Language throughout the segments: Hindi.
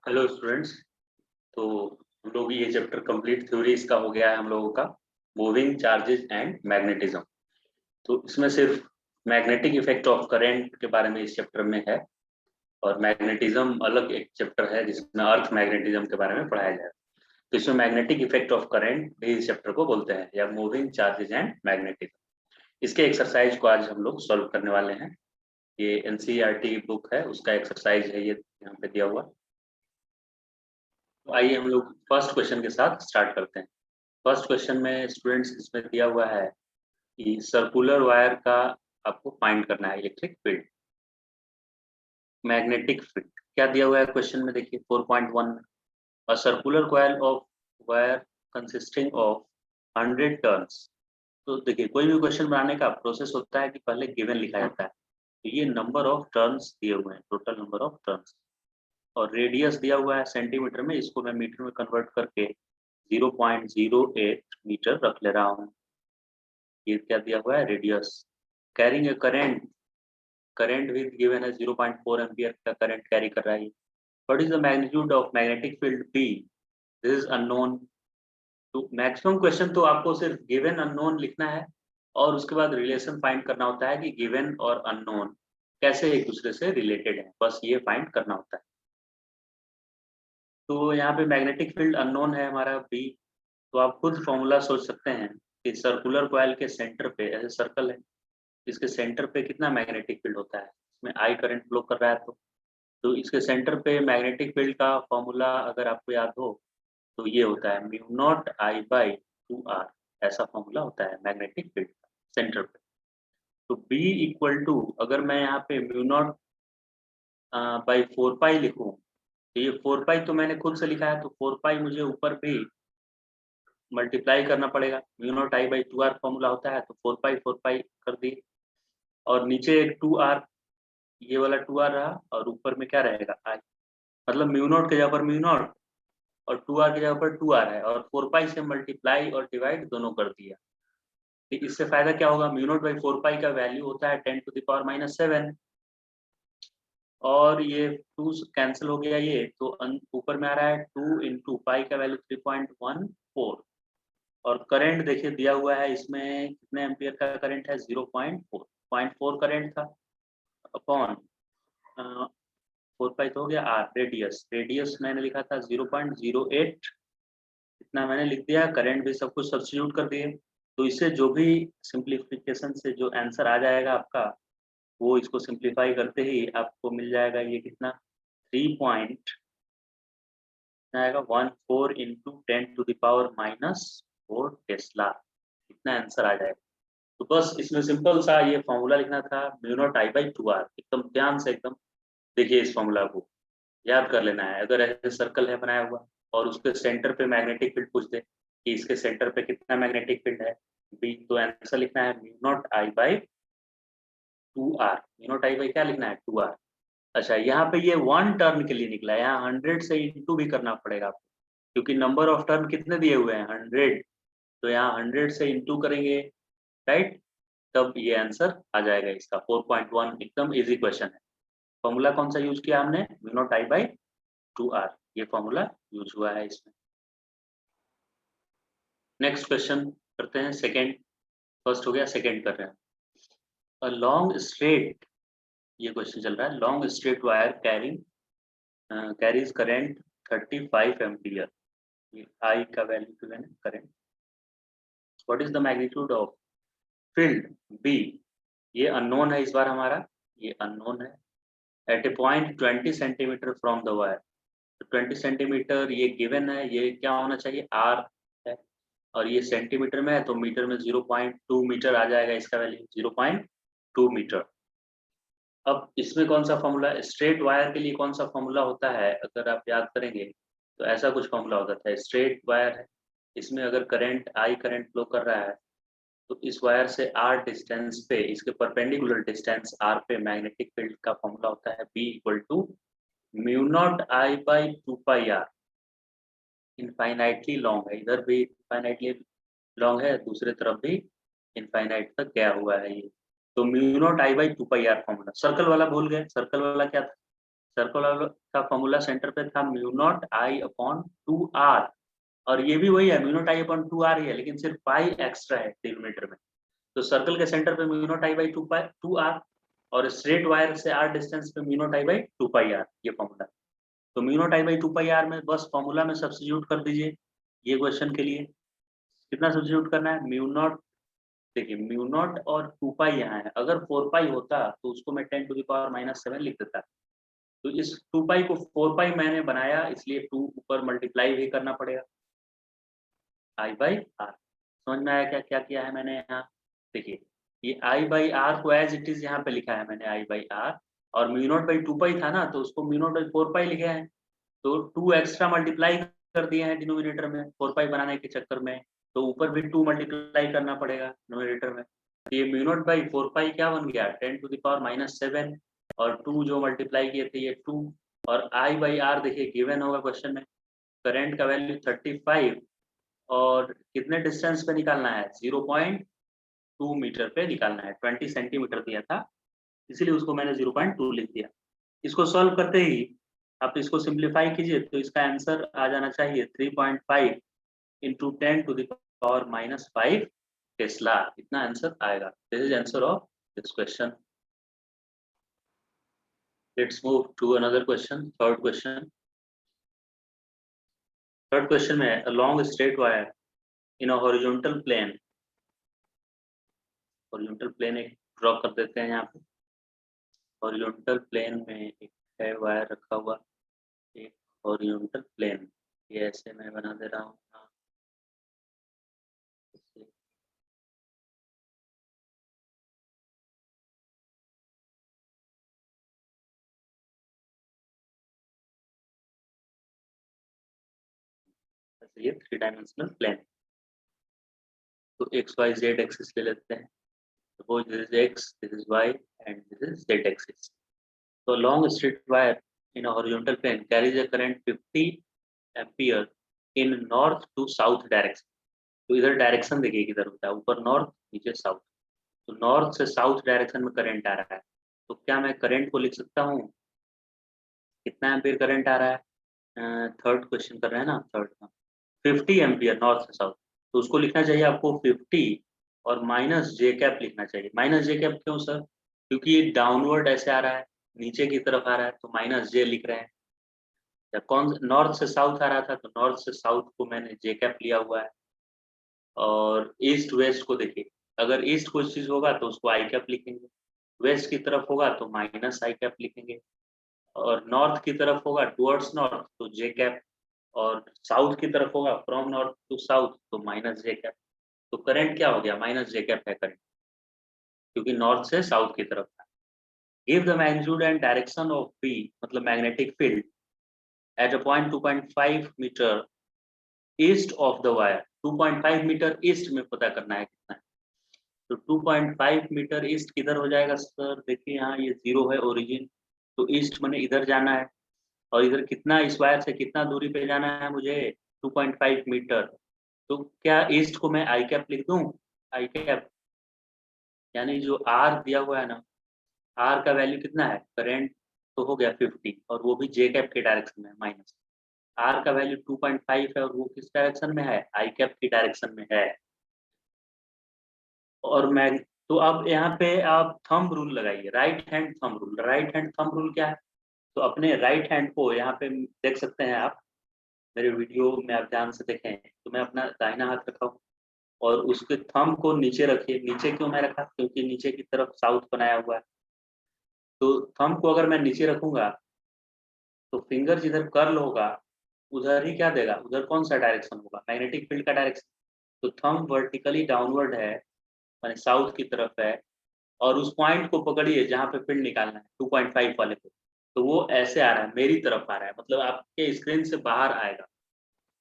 Hello students. तो हम लोग ये चैप्टर कंप्लीट थ्योरी इसका हो गया है हम लोगों का, मूविंग चार्जेस एंड मैग्नेटिज्म। तो इसमें सिर्फ मैग्नेटिक इफेक्ट ऑफ करंट के बारे में इस चैप्टर में है, और मैग्नेटिज्म अलग एक चैप्टर है जिसमें अर्थ मैग्नेटिज्म के बारे में पढ़ाया जाएगा। तो इसमें मैग्नेटिक इफेक्ट ऑफ करंट भी इस चैप्टर को बोलते हैं, या मूविंग चार्जेस एंड मैग्नेटिज्म। इसके एक्सरसाइज को आज हम लोग सॉल्व करने वाले हैं। ये एनसीईआरटी बुक है, उसका एक्सरसाइज है ये यहाँ पे दिया हुआ। तो आइए हम लोग फर्स्ट क्वेश्चन के साथ स्टार्ट करते हैं। फर्स्ट क्वेश्चन में स्टूडेंट्स इसमें दिया हुआ है कि सर्कुलर वायर का आपको फाइंड करना है इलेक्ट्रिक फील्ड, मैग्नेटिक फील्ड। क्या दिया हुआ है क्वेश्चन में, देखिए 4.1 में, a circular coil of wire consisting of 100 turns. तो देखिए कोई भी क्वेश्चन बनाने का प्रोसेस होता है कि पहले गिवन लिखा जाता है। तो ये नंबर ऑफ टर्न्स दिए हुए हैं, टोटल नंबर ऑफ टर्न्स, और रेडियस दिया हुआ है सेंटीमीटर में, इसको मैं मीटर में कन्वर्ट करके 0.08 मीटर रख ले रहा हूँ। ये क्या दिया हुआ है, radius. Carrying a current, current भी गिवन है 0.4 एम्पियर का करंट कैरी कर रहा है। What is the magnitude of magnetic field B, this is unknown. तो मैक्सिमम क्वेश्चन तो आपको सिर्फ गिवन अननोन लिखना है, और उसके बाद रिलेशन फाइंड करना होता है कि गिवन और अननोन कैसे एक दूसरे से रिलेटेड है, बस ये फाइंड करना होता है। तो यहाँ पे मैग्नेटिक फील्ड अननोन है हमारा बी। तो आप खुद फॉर्मूला सोच सकते हैं कि सर्कुलर कॉइल के सेंटर पे, ऐसे सर्कल है, इसके सेंटर पे कितना मैग्नेटिक फील्ड होता है, इसमें आई करंट फ्लो कर रहा है। तो इसके सेंटर पे मैग्नेटिक फील्ड का फॉर्मूला अगर आपको याद हो तो ये होता है mu naught I by 2r। ऐसा फॉर्मूला होता है मैग्नेटिक फील्ड का सेंटर पे। तो B इक्वल टू, अगर मैं यहाँ पे म्यू नॉट बाई 4 पाई लिखूँ, तो ये 4 पाई तो मैंने खुद से लिखा है, तो 4 पाई मुझे ऊपर भी मल्टीप्लाई करना पड़ेगा। Mu naught I by 2r formula होता है, तो 4 पाई कर दिए, और नीचे एक 2r, ये वाला 2r रहा, और ऊपर में क्या रहेगा, आई। मतलब म्यू नॉट के जगह पर म्यू नॉट, और 2r की जगह पर 2r है, और 4 पाई से मल्टीप्लाई और डिवाइड दोनों कर दिया। ठीक, इससे फायदा क्या होगा, म्यू नॉट बाई 4 पाई का वैल्यू होता है 10⁻⁻⁷, और ये 2 कैंसिल हो गया, ये तो ऊपर में आ रहा है 2 इंटू पाई का वैल्यू 3.14। और करंट देखिए दिया हुआ है, इसमें कितने एम्पियर का करंट है, 0.4 करंट था, अपॉन 4 पाई तो हो गया आर, रेडियस, रेडियस मैंने लिखा था 0.08, इतना मैंने लिख दिया, करंट भी सब कुछ सब्स्टिट्यूट कर दिए। तो इससे जो भी सिंप्लीफिकेशन से जो आंसर आ जाएगा आपका, वो इसको सिंप्लीफाई करते ही आपको मिल जाएगा, ये कितना, 3 पॉइंट आएगा 14 इंटू 10⁻⁻4 टेस्ला, इतना आंसर आ जाएगा। तो बस इसमें सिंपल सा ये फॉर्मूला लिखना था, mu naught I by 2r। एकदम ध्यान से एकदम देखिए, इस फॉर्मूला को याद कर लेना है। अगर ऐसे सर्कल है बनाया हुआ, और उसके सेंटर पे मैग्नेटिक फील्ड पूछ दे कि इसके सेंटर पे कितना मैग्नेटिक फील्ड है बी, तो आंसर लिखना है mu naught I by 2r। Mu naught I by क्या लिखना है, 2r। अच्छा, यहाँ पे ये 1 टर्न के लिए निकला है, यहाँ 100 से इंटू भी करना पड़ेगा आपको, क्योंकि नंबर ऑफ टर्न कितने दिए हुए हैं, 100। तो यहाँ 100 से इंटू करेंगे, राइट, तब ये आंसर आ जाएगा इसका 4.1। एकदम इजी क्वेश्चन है। फॉर्मूला कौन सा यूज किया हमने, mu naught I by 2r, ये फॉर्मूला यूज हुआ है इसमें। नेक्स्ट क्वेश्चन करते हैं, सेकेंड। फर्स्ट हो गया, सेकेंड कर रहे हैं। अ लॉन्ग स्ट्रेट, ये क्वेश्चन चल रहा है, long straight wire carrying carries current 35 ampere. I का वैल्यू गिवन है, current. What is the magnitude of field B, ये अननोन है इस बार हमारा, ये अननोन है। At a point 20 centimetre from the wire, तो 20 सेंटीमीटर ये गिवन है, ये क्या होना चाहिए, आर है, और ये सेंटीमीटर में है, तो मीटर में 0.2 मीटर आ जाएगा इसका वैल्यू, 0.2 मीटर। अब इसमें कौन सा फॉर्मूला, स्ट्रेट वायर के लिए कौन सा फॉर्मूला होता है, अगर आप याद करेंगे तो ऐसा कुछ फॉर्मूला होता था। स्ट्रेट वायर है, इसमें अगर करंट आई करंट फ्लो कर रहा है, तो इस वायर से आर डिस्टेंस पे, इसके परपेंडिकुलर डिस्टेंस आर पे मैग्नेटिक फील्ड का फॉर्मूला होता है B equal to mu naught I by 2 pi R. Infinitely long है, इधर भी इनफाइनाइटली लॉन्ग है, दूसरे तरफ भी इनफाइनाइट तक गया हुआ है ये। तो mu naught I by 2 pi R formula, circle वाला भूल गए, सर्कल वाला क्या था, सर्कुलर का फॉर्मूला सेंटर पे था म्यू नॉट आई अपॉन 2r, और ये भी वही है म्यू नॉट आई अपॉन 2r ही है, लेकिन सिर्फ पाई एक्स्ट्रा है डिनोमिनेटर में। तो सर्कल के सेंटर पे mu naught I by 2r, और स्ट्रेट वायर से r डिस्टेंस पे mu naught I by 2 pi r, ये फॉर्मूला। तो mu naught I by 2 pi r में बस फॉर्मूला में सब्स्टिट्यूट कर दीजिए ये क्वेश्चन के लिए। कितना सब्स्टिट्यूट करना है? म्यू नॉट, देखिए म्यू नॉट और 2 पाई यहाँ है, अगर 4 पाई होता तो उसको मैं 10 टू द पावर माइनस 7 लिख देता। तो इस 2 पाई को 4 पाई मैंने बनाया, इसलिए 2 ऊपर मल्टीप्लाई भी करना पड़ेगा आई बाई आर। समझ में आया क्या क्या किया है मैंने यहाँ? देखिए ये आई बाई आर को एज इट इज यहाँ पे लिखा है मैंने आई बाई आर, और म्यू नॉट बाई 2 पाई था ना, तो उसको म्यू नॉट बाई 4 पाई लिखे हैं। तो 2 एक्स्ट्रा मल्टीप्लाई कर दिए हैं डिनोमिनेटर में 4 पाई बनाने के चक्कर में, तो ऊपर भी 2 मल्टीप्लाई करना पड़ेगा न्यूमरेटर में। तो ये म्यू नॉट बाई 4 पाई क्या बन गया? 10 टू द पावर माइनस 7, और 2 जो मल्टीप्लाई किए थे ये 2, और आई बाई आर देखिए गिवन होगा क्वेश्चन में, करंट का वैल्यू 35, और कितने डिस्टेंस पे निकालना है? 0.2 मीटर पे निकालना है, 20 सेंटीमीटर दिया था, इसीलिए उसको मैंने 0.2 लिख दिया। इसको सॉल्व करते ही आप इसको सिंप्लीफाई कीजिए तो इसका आंसर आ जाना चाहिए 3.5 into 10 to the power minus 5 tesla, इतना आंसर आएगा। This is answer of this question. Let's move to another question, third question. Third question में a long straight wire in a horizontal plane, horizontal plane एक ड्रॉ कर देते हैं यहाँ पे। हॉरिजॉन्टल प्लेन में एक है वायर रखा हुआ, एक हॉरिजॉन्टल प्लेन, ये ऐसे मैं बना दे रहा हूँ। ये 3 डायमेंशनल प्लेन। तो एक्स वाई जेड एक्सिस ले लेते हैं। Suppose this is X, this is Y and this is Z axis. तो long straight wire in a horizontal plane carries a current 50 ampere in north to south direction. तो इधर डायरेक्शन देखिए किधर होता है, ऊपर नॉर्थ नीचे साउथ। तो नॉर्थ से साउथ डायरेक्शन में करंट आ रहा है, तो क्या मैं करंट को लिख सकता हूँ? कितना एम्पियर करंट आ रहा है? थर्ड क्वेश्चन कर रहे हैं ना, थर्ड का 50 एम्पियर नॉर्थ से साउथ, तो उसको लिखना चाहिए आपको 50 और माइनस जे कैप लिखना चाहिए। माइनस जे कैप क्यों सर? क्योंकि ये डाउनवर्ड ऐसे आ रहा है, नीचे की तरफ आ रहा है, तो माइनस जे लिख रहे हैं। जब कौन नॉर्थ से साउथ आ रहा था तो नॉर्थ से साउथ को मैंने जे कैप लिया हुआ है। और ईस्ट वेस्ट को देखिए, अगर ईस्ट कोई चीज होगा तो उसको आई कैप लिखेंगे, वेस्ट की तरफ होगा तो माइनस आई कैप लिखेंगे, और नॉर्थ की तरफ होगा टुवर्ड्स नॉर्थ तो जे कैप, और साउथ की तरफ होगा फ्रॉम नॉर्थ टू साउथ तो माइनस जे कैप। तो करंट क्या हो गया? माइनस जे कैप है करंट, क्योंकि नॉर्थ से साउथ की तरफ था। Give the magnitude and direction of B, मतलब magnetic field at a point 2.5 metre east of the wire. 2.5 metre east में पता करना है कितना है। तो 2.5 मीटर ईस्ट किधर हो जाएगा सर? देखिए यहाँ ये 0 है ओरिजिन, तो ईस्ट मैंने इधर जाना है, और इधर कितना इस वायर से कितना दूरी पे जाना है मुझे? 2.5 मीटर। तो क्या ईस्ट को मैं आई कैप लिख दूं? आई कैप यानी जो आर दिया हुआ है ना, आर का वैल्यू कितना है? करंट तो हो गया 50, और वो भी जे कैप के डायरेक्शन में माइनस। आर का वैल्यू 2.5 है, और वो किस डायरेक्शन में है? आई कैप की डायरेक्शन में है। और मैं, तो अब यहाँ पे आप थंब रूल लगाइए, right hand thumb rule. Right hand thumb rule क्या है? तो अपने राइट हैंड को यहाँ पे देख सकते हैं आप, मेरे वीडियो में आप ध्यान से देखें, तो मैं अपना दाहिना हाथ रखा हूँ, और उसके थंब को नीचे रखिए। नीचे क्यों मैं रखा? क्योंकि नीचे की तरफ साउथ बनाया हुआ है। तो थंब को अगर मैं नीचे रखूंगा तो फिंगर जिधर कर्ल होगा उधर ही क्या देगा? उधर कौन सा डायरेक्शन होगा? मैग्नेटिक फील्ड का डायरेक्शन। तो थंब वर्टिकली डाउनवर्ड है, माने साउथ की तरफ है, और उस पॉइंट को पकड़िए जहां पे फील्ड निकालना है 2.5 वाले पे, तो वो ऐसे आ रहा है, मेरी तरफ आ रहा है, मतलब आपके स्क्रीन से बाहर आएगा।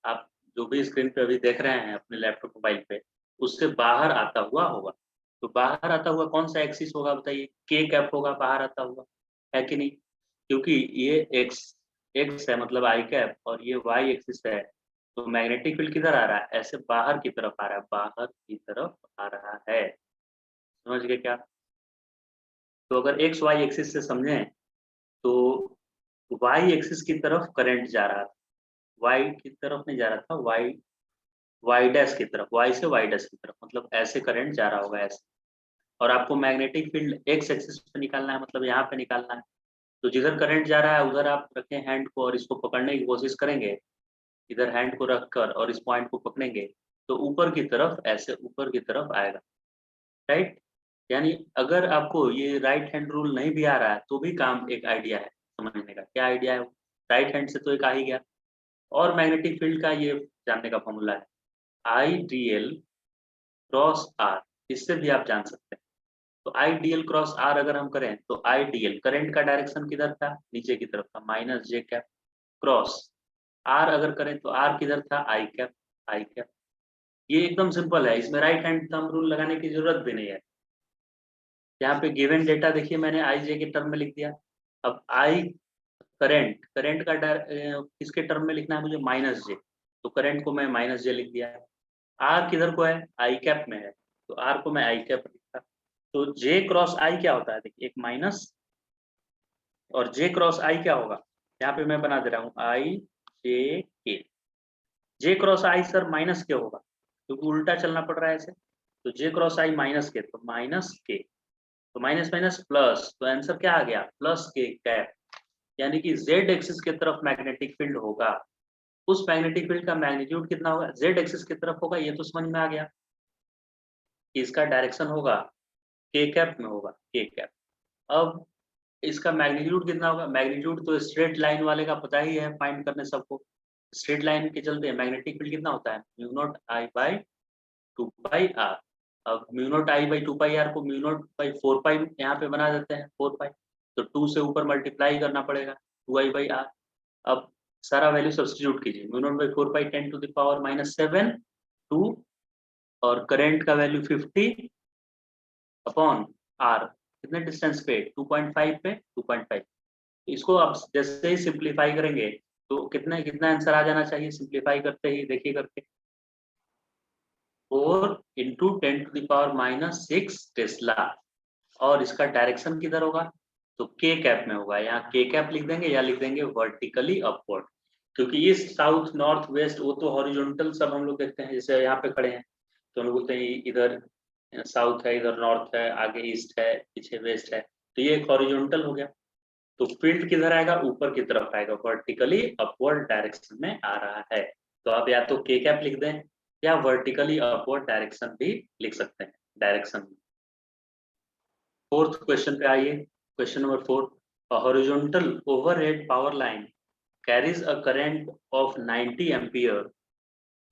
आप जो भी स्क्रीन पे अभी देख रहे हैं अपने लैपटॉप मोबाइल पे, उससे बाहर आता हुआ होगा। तो बाहर आता हुआ कौन सा एक्सिस होगा बताइए? के कैप होगा बाहर आता हुआ, है कि नहीं? क्योंकि ये एक्स एक्स है मतलब आई कैप, और ये वाई एक्सिस है, तो मैग्नेटिक फील्ड किधर आ रहा है? ऐसे बाहर की तरफ आ रहा है, बाहर की तरफ आ रहा है। समझ गए क्या? तो अगर एक्स वाई एक्सिस से समझें तो वाई एक्सिस की तरफ करंट जा रहा था, वाई की तरफ नहीं जा रहा था, वाई वाई डैश की तरफ, वाई से वाई डैश की तरफ, मतलब ऐसे करंट जा रहा होगा ऐसे। और आपको मैग्नेटिक फील्ड एक्स एक्सिस पे निकालना है, मतलब यहाँ पे निकालना है। तो जिधर करंट जा रहा है उधर आप रखें हैंड को और इसको पकड़ने की कोशिश करेंगे, इधर हैंड को रखकर और इस पॉइंट को पकड़ेंगे तो ऊपर की तरफ, ऐसे ऊपर की तरफ आएगा, राइट। यानी अगर आपको ये राइट हैंड रूल नहीं भी आ रहा है तो भी काम, एक आइडिया है समझने का। क्या आइडिया है? राइट हैंड से तो एक आ ही गया। और मैग्नेटिक फील्ड का ये जानने का फॉर्मूला है I D L cross R, इससे भी आप जान सकते हैं। तो I D L cross R अगर हम करें तो आई डी एल करंट का डायरेक्शन किधर था, नीचे की तरफ था, minus J cap, cross R अगर करें तो आर किधर था, आई कैप, आई कैप। ये एकदम सिंपल है, इसमें राइट हैंड थंब रूल लगाने की जरूरत भी नहीं है। यहाँ पे गिवन डेटा देखिए मैंने आई जे के टर्म में लिख दिया। अब आई करंट, करंट का किसके टर्म में लिखना है मुझे, माइनस जे, तो करंट को मैं माइनस जे लिख दिया। आर किधर को है, आई कैप में है, तो आर को मैं आई कैप लिखा। तो जे क्रॉस आई क्या होता है, देखिए एक माइनस, और जे क्रॉस आई क्या होगा, यहाँ पे मैं बना दे रहा हूँ आई जे के। जे क्रॉस आई सर माइनस के होगा क्योंकि उल्टा चलना पड़ रहा है ऐसे, तो जे क्रॉस आई माइनस के, तो माइनस के, तो माइनस माइनस प्लस, तो आंसर क्या आ गया, प्लस के कैप। यानी कि जेड एक्सिस की तरफ मैग्नेटिक फील्ड होगा। उस मैग्नेटिक फील्ड का मैग्नीट्यूड कितना होगा, जेड एक्सिस की तरफ होगा, ये तो समझ में आ गया कि इसका डायरेक्शन होगा के कैप में होगा, के कैप। अब इसका मैग्नीट्यूड कितना होगा, मैग्नीट्यूड तो स्ट्रेट लाइन वाले का पता ही है, फाइंड करने सबको। स्ट्रेट लाइन के चलते मैग्नेटिक फील्ड कितना होता है, mu naught I by 2 pi R. अब mu naught I by 2 pi R को म्यू नॉट बाई 4 पाई यहाँ पे बना देते हैं, 4 पाई, तो 2 से ऊपर मल्टीप्लाई करना पड़ेगा, 2 आई बाई आर। अब सारा वैल्यू सब्स्टिट्यूट कीजिए, म्यू नॉट बाई 4 पाई 10⁻⁻⁷ 2, और करंट का वैल्यू 50 अपॉन आर, कितने डिस्टेंस पे, 2.5 पे, 2.5। इसको आप जैसे ही सिंप्लीफाई करेंगे तो कितना कितना आंसर आ जाना चाहिए, सिंप्लीफाई करते ही देखिए करके, 4 × 10⁻⁻6 टेस्ला। और इसका डायरेक्शन किधर होगा, तो के कैप में होगा। यहाँ के कैप लिख देंगे या लिख देंगे वर्टिकली अपवर्ड, क्योंकि ईस्ट साउथ नॉर्थ वेस्ट वो तो हॉरिजॉन्टल सब हम लोग देखते हैं, जैसे यहाँ पे खड़े हैं तो हम लोग बोलते हैं इधर साउथ है, इधर नॉर्थ है, आगे ईस्ट है, पीछे वेस्ट है, तो ये एक हॉरिजॉन्टल हो गया। तो फील्ड किधर आएगा, ऊपर की तरफ आएगा, वर्टिकली अपवर्ड डायरेक्शन में आ रहा है। तो आप या तो के कैप लिख दें या वर्टिकली अपवर्ड डायरेक्शन भी लिख सकते हैं, डायरेक्शन। फोर्थ क्वेश्चन पे आइए, question number 4। A horizontal overhead power line carries a current of 90 ampere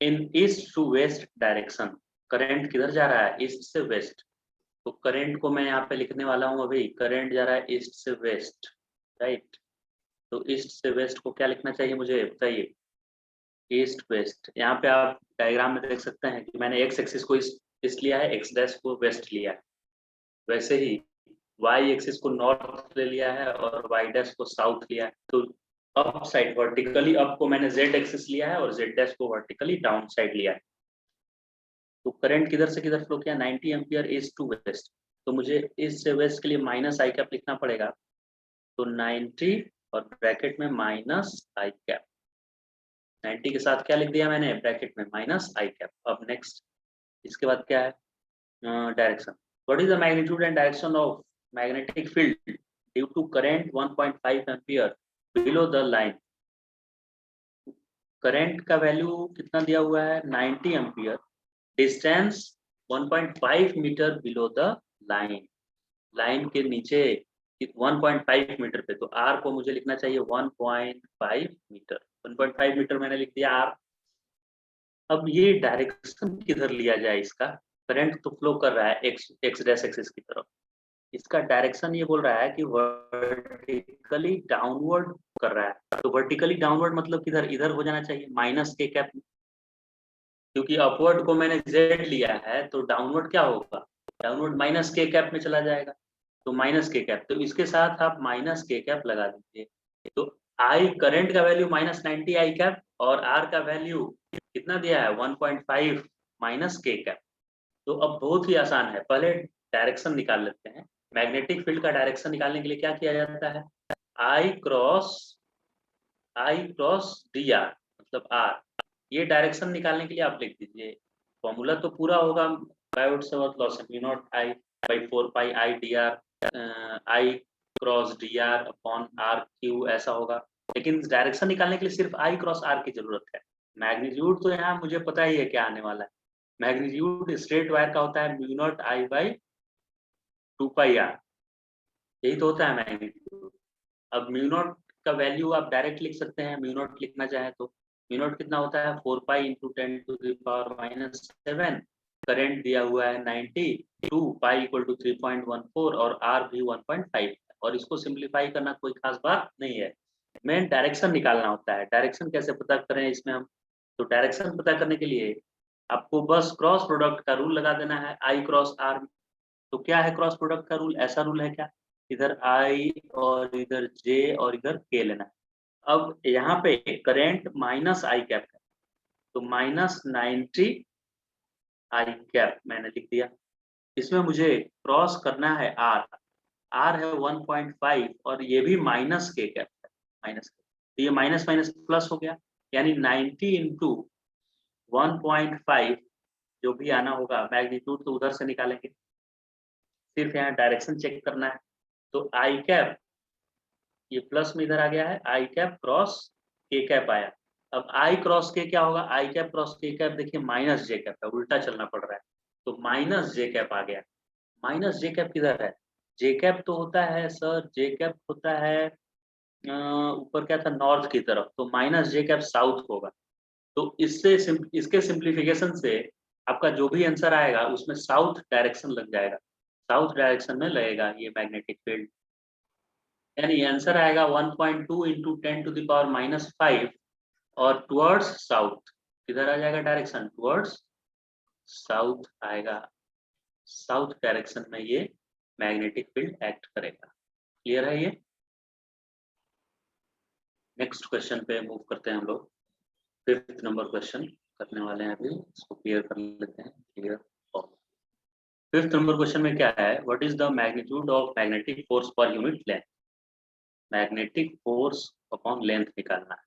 in east to west direction। Current किधर जा रहा है, ईस्ट से वेस्ट। तो करंट को मैं यहाँ पे लिखने वाला हूँ, अभी करंट जा रहा है ईस्ट से वेस्ट, राइट। तो ईस्ट से वेस्ट को क्या लिखना चाहिए मुझे बताइए, ईस्ट वेस्ट। यहाँ पे आप डायग्राम में देख सकते हैं कि मैंने एक्स एक्सिस को ईस्ट लिया है, एक्स डैश को वेस्ट लिया है। वैसे ही वाई एक्सिस को नॉर्थ ले लिया है और वाई डैश को साउथ लिया है। तो अप साइड वर्टिकली अप को मैंने जेड एक्सिस लिया है और जेड डैश को वर्टिकली डाउन साइड लिया है। तो करंट किधर से किधर फ्लो किया, 90 एम्पियर ईस्ट टू वेस्ट। तो मुझे ईस्ट से वेस्ट के लिए माइनस आई कैप लिखना पड़ेगा, तो 90 और ब्रैकेट में माइनस आई कैप। 90 के साथ क्या लिख दिया मैंने, ब्रैकेट में माइनस आई कैप। अब नेक्स्ट इसके बाद क्या है, direction. What is the magnitude and direction of magnetic field due to current 1.5 ampere below the line. Current का वैल्यू कितना दिया हुआ है, 90 ampere, distance 1.5 metre below the line, line के नीचे 1.5 मीटर पे। तो आर को मुझे लिखना चाहिए 1.5 मीटर, 1.5 मीटर मैंने लिख दिया आर। अब ये डायरेक्शन किधर लिया जाए इसका, करंट तो फ्लो कर रहा है एक्स डैश एक्सिस की तरफ, इसका डायरेक्शन ये बोल रहा है कि वर्टिकली डाउनवर्ड कर रहा है। तो वर्टिकली डाउनवर्ड मतलब किधर, इधर हो जाना चाहिए, माइनस के कैप। क्योंकि अपवर्ड को मैंने जेड लिया है तो डाउनवर्ड क्या होगा, डाउनवर्ड माइनस के कैप में चला जाएगा, तो माइनस के कैप। तो इसके साथ आप माइनस के कैप लगा दीजिए। तो आई करंट का वैल्यू -90 आई कैप और आर का वैल्यू कितना दिया है 1.5 माइनस के कैप। तो अब बहुत ही आसान है, पहले डायरेक्शन निकाल लेते हैं। मैग्नेटिक फील्ड का डायरेक्शन निकालने के लिए क्या किया जाता है, आई cross I cross D are मतलब आर, ये डायरेक्शन निकालने के लिए आप लिख दीजिए। फॉर्मूला तो पूरा होगा बायोट सेवर्थ लॉ से, mu naught I by 4 pi I D R I cross D R upon R cube ऐसा होगा। लेकिन डायरेक्शन निकालने के लिए सिर्फ आई क्रॉस आर की जरूरत है। मैग्नीट्यूड तो यहाँ मुझे पता ही है क्या आने वाला है। मैग्नीट्यूड स्ट्रेट वायर का होता है mu naught I by 2 pi R, यही तो होता है मैग्नीट्यूड। अब म्यू नॉट का वैल्यू आप डायरेक्ट लिख सकते हैं, म्यू नॉट लिखना चाहे तो। म्यू नॉट कितना होता है 4 pi into 10 to the power -7। Current दिया हुआ है 90, 2 पाई इक्वल टू 3.14 और आर भी 1.5। और इसको सिंप्लीफाई करना कोई खास बात नहीं है, मेन डायरेक्शन निकालना होता है। डायरेक्शन कैसे पता करें इसमें हम, तो डायरेक्शन पता करने के लिए आपको बस क्रॉस प्रोडक्ट का रूल लगा देना है आई क्रॉस आर। तो क्या है क्रॉस प्रोडक्ट का रूल, ऐसा रूल है क्या, इधर आई और इधर जे और इधर के लेना है। अब यहाँ पे करंट माइनस आई कैप है, तो -90 आई कैप मैंने लिख दिया। इसमें मुझे क्रॉस करना है आर, आर है 1.5 और ये भी माइनस के कैप है, माइनस के, तो ये माइनस माइनस प्लस हो गया, यानी 90 इंटू 1.5 जो भी आना होगा, मैग्नीट्यूड तो उधर से निकालेंगे, सिर्फ यहाँ डायरेक्शन चेक करना है। तो आई कैप ये प्लस में इधर आ गया है, आई कैप क्रॉस के कैप आया। अब आई क्रॉस के क्या होगा, आई कैप क्रॉस के कैप देखिए माइनस जे कैप है, उल्टा चलना पड़ रहा है, तो माइनस जे कैप आ गया। माइनस जे कैप किधर है, जे कैप तो होता है सर, जे कैप होता है ऊपर क्या था नॉर्थ की तरफ, तो माइनस जे कैप साउथ होगा। तो इससे इसके सिंप्लीफिकेशन से आपका जो भी आंसर आएगा उसमें साउथ डायरेक्शन लग जाएगा, साउथ डायरेक्शन में लगेगा ये मैग्नेटिक फील्ड। यानी आंसर आएगा 1.2 इंटू 10 टू द पावर -5 और टुवर्ड्स साउथ, किधर आ जाएगा डायरेक्शन, टुवर्ड्स साउथ आएगा। साउथ डायरेक्शन में ये मैग्नेटिक फील्ड एक्ट करेगा। क्लियर है ये। नेक्स्ट क्वेश्चन पे मूव करते हैं हम लोग। 5th नंबर क्वेश्चन करने वाले हैं अभी, इसको क्लियर कर लेते हैं। क्लियर। 5th नंबर क्वेश्चन में क्या है, what is the magnitude of magnetic force per unit length. Magnetic force upon length निकालना है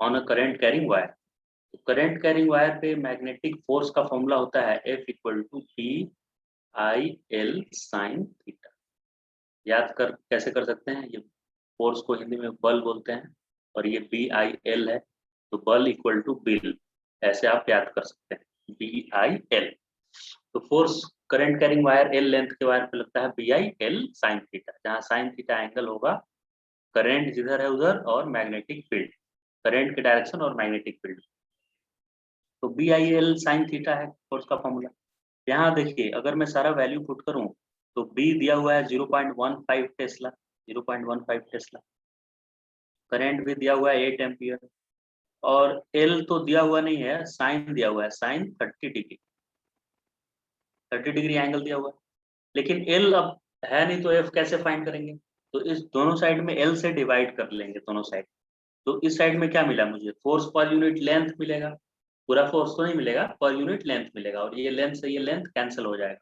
on a current carrying wire. तो करंट कैरिंग वायर पे मैग्नेटिक फोर्स का फॉर्मूला होता है F equal to BIL sine theta. याद कर कैसे कर सकते हैं, ये फोर्स को हिंदी में बल बोलते हैं और ये BIL है, तो बल इक्वल टू बिल, ऐसे आप याद कर सकते हैं BIL। तो force current carrying wire L length के वायर पे लगता है BIL साइन थीटा, जहाँ साइन थीटा एंगल होगा करंट जिधर है उधर और मैग्नेटिक फील्ड, करंट के डायरेक्शन और मैग्नेटिक फील्ड। तो BIL साइन थीटा है फोर्स का फॉर्मूला। यहाँ देखिए अगर मैं सारा वैल्यू पुट करूं तो B दिया हुआ है 0.15 टेस्ला, 0.15 टेस्ला। करंट भी दिया हुआ है 8 एम्पियर और L तो दिया हुआ नहीं है, साइन दिया हुआ है, साइन 30 डिग्री, 30 डिग्री एंगल दिया हुआ है। लेकिन L अब है नहीं तो F कैसे फाइंड करेंगे, तो इस दोनों साइड में L से डिवाइड कर लेंगे दोनों साइड। तो इस साइड में क्या मिला मुझे, फोर्स पर यूनिट लेंथ मिलेगा, पूरा फोर्स तो नहीं मिलेगा, पर यूनिट लेंथ मिलेगा, और ये लेंथ से ये लेंथ कैंसिल हो जाएगा।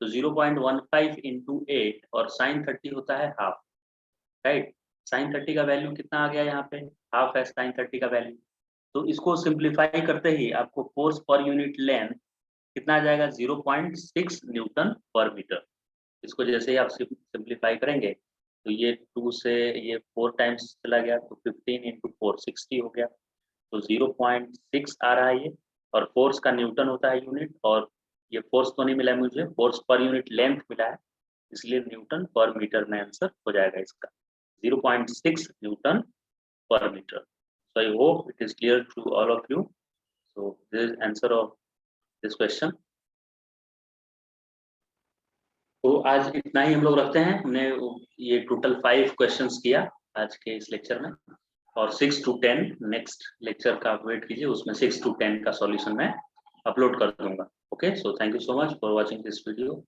तो 0.15 इंटू 8 और साइन 30 होता है हाफ, राइट। साइन 30 का वैल्यू कितना आ गया यहाँ पे, हाफ है साइन 30 का वैल्यू। तो इसको सिंप्लीफाई करते ही आपको फोर्स पर यूनिट लेंथ कितना आ जाएगा, 0.6 न्यूटन पर मीटर। इसको जैसे ही आप सिंप्लीफाई करेंगे तो ये 2 से ये 4 टाइम्स चला गया, तो 15 इंटू 4 60 हो गया, तो 0.6 आ रहा है ये। और फोर्स का न्यूटन होता है यूनिट, और ये फोर्स तो नहीं मिला है मुझे, फोर्स पर यूनिट लेंथ मिला है, इसलिए न्यूटन पर मीटर में आंसर हो जाएगा इसका 0.6 Newton per meter. So I hope it is clear to all of you. So this is answer of this question. तो आज इतना ही हम लोग रखते हैं, हमने ये टोटल 5 क्वेश्चंस किया आज के इस लेक्चर में, और 6 to 10 नेक्स्ट लेक्चर का वेट कीजिए, उसमें 6 to 10 का सॉल्यूशन मैं अपलोड कर दूंगा। Okay, so thank you so much for watching this video.